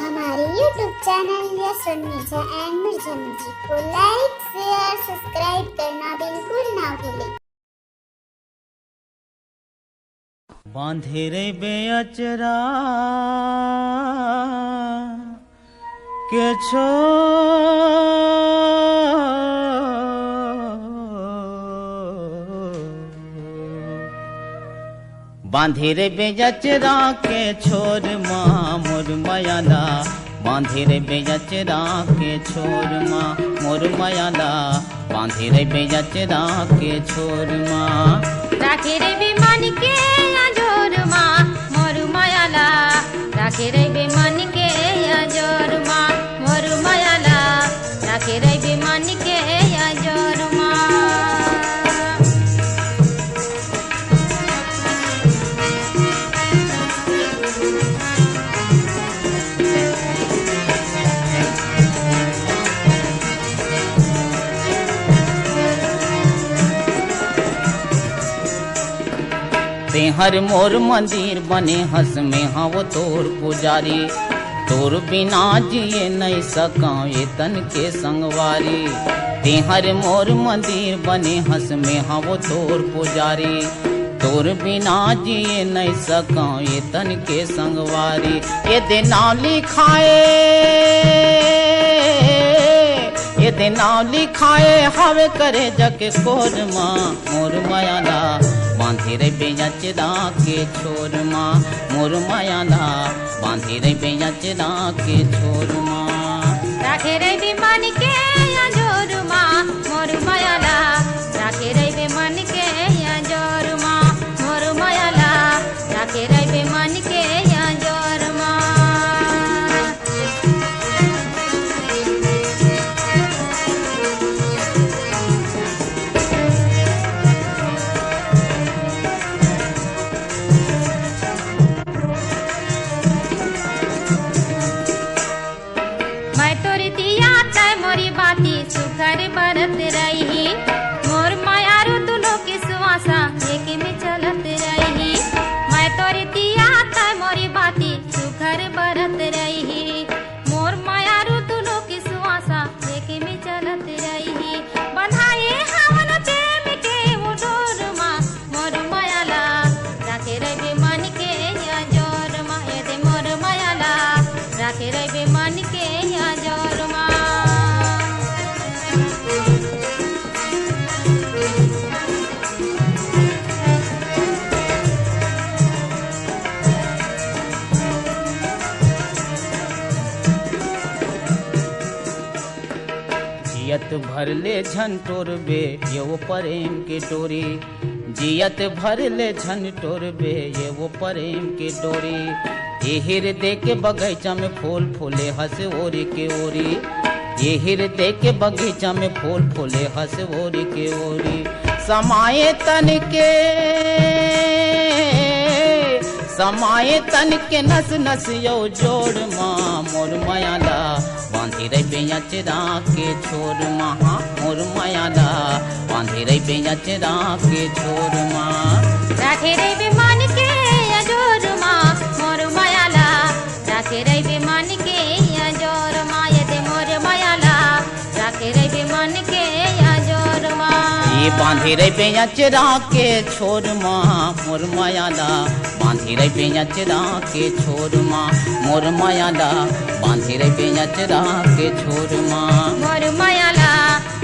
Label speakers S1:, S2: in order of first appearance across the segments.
S1: हमारे YouTube channel yes Mirza and Mirza music को लाइक share subscribe करना बिल्कुल ना भूलें।
S2: बांधे रे बेअचरा के छो बांधे रे बेअचरा के छोर माँ मोर मयाला बांधे रे बेअचरा के छोर माँ मोर मयाला बांधे रे बेअचरा के छोर माँ
S3: राखे रे बेमान के अजोर माँ मोर मयाला राखे रे बेमान के अजोर माँ मोर मयाला राखे रे बेमान के अजोर माँ।
S2: हर मोर मंदिर बने हंस में हाँ वो तोर पुजारी तोर बिना जिए नहीं सका ये तन के संगवारी ते हर मोर मंदिर बने हंस में हाँ वो तोर पुजारी तोर बिना जिए नहीं सका ये तन के संगवारी ये देना लिखाए ये देना लिखाए हवे करे जके कोर माँ मोर मयाला बांधे रे बेअचरा के छोर माँ मोर मयाला बांधे रे बेअचरा के छोर माँ
S3: राखे रे बेमान के अजोर माँ मोर मयाला राखे रे बेमान के अजोर माँ मोर मयाला राखे रे बेमान के अजोर माँ। सुखर बरत रही मोर मायारू दुलो की सुवासा एक में चलत रही मैं तोरी दिया था मोरी बाती सुखर बरत रही मोर मायारू दुलो की सुवासा एक में चलत रही बंधाए हवन प्रेम के वो डोर माँ मोर मायाला राखे रे बेमान के अजोर माँ ये दे मोर मायाला राखे रे बेमान के अजोर माँ।
S2: जियत भर ले झन टोरबे ये वो प्रेम के डोरी जियत भर ले झन टोरबे ये वो प्रेम के डोरी ये हृदय के बगीचा में फूल फूले हंस ओरी के ओरी ये हृदय के बगीचा में फूल फूले हंस ओरी के ओरी समाये तन के नस नस यो जोड़ माँ मोर मयाला बांधे रे बेअचरा के छोर माँ मोर मयाला बांधे रे बेअचरा के छोर माँ
S3: राखे रे बेमान के अजोर माँ मोर मयाला राखे रे बेमान के अजोर माँ ये दे मोर मयाला राखे रे बेमान के अजोर माँ।
S2: ये बांधे रे बेअचरा के छोर माँ मोर मयाला बांधे रे बेअचरा के छोर माँ मोर मयाला बांधे रे बेअचरा के छोर माँ
S3: मोर मयाला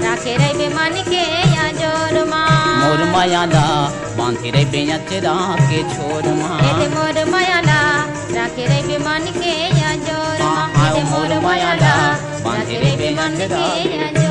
S3: राखे रे बेमान के अजोर माँ
S2: मोर मयाला बांधे रे बेअचरा के छोर माँ
S3: ये दे मोर मयाला राखे रे बेमान के अजोर माँ ये दे मोर मयाला राखे रे बेमान के अजोर।